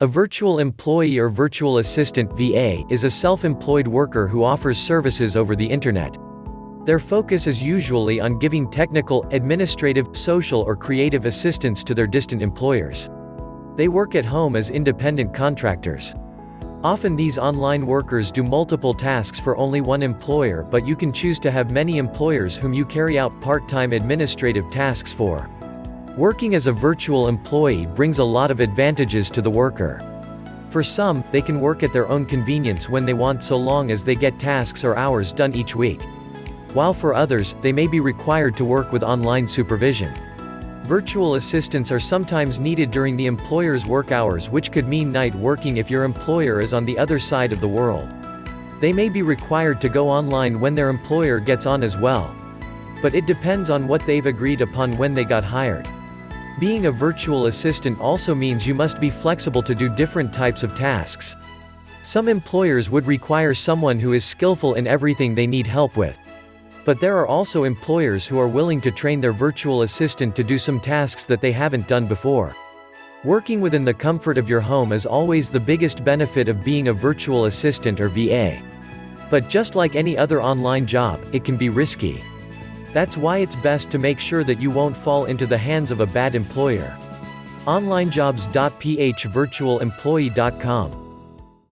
A virtual employee or virtual assistant (VA) is a self-employed worker who offers services over the internet. Their focus is usually on giving technical, administrative, social or creative assistance to their distant employers. They work at home as independent contractors. Often these online workers do multiple tasks for only one employer, but you can choose to have many employers whom you carry out part-time administrative tasks for. Working as a virtual employee brings a lot of advantages to the worker. For some, they can work at their own convenience when they want, so long as they get tasks or hours done each week. While for others, they may be required to work with online supervision. Virtual assistants are sometimes needed during the employer's work hours, which could mean night working if your employer is on the other side of the world. They may be required to go online when their employer gets on as well. But it depends on what they've agreed upon when they got hired. Being a virtual assistant also means you must be flexible to do different types of tasks. Some employers would require someone who is skillful in everything they need help with. But there are also employers who are willing to train their virtual assistant to do some tasks that they haven't done before. Working within the comfort of your home is always the biggest benefit of being a virtual assistant or VA. But just like any other online job, it can be risky. That's why it's best to make sure that you won't fall into the hands of a bad employer. onlinejobs.phvirtualemployee.com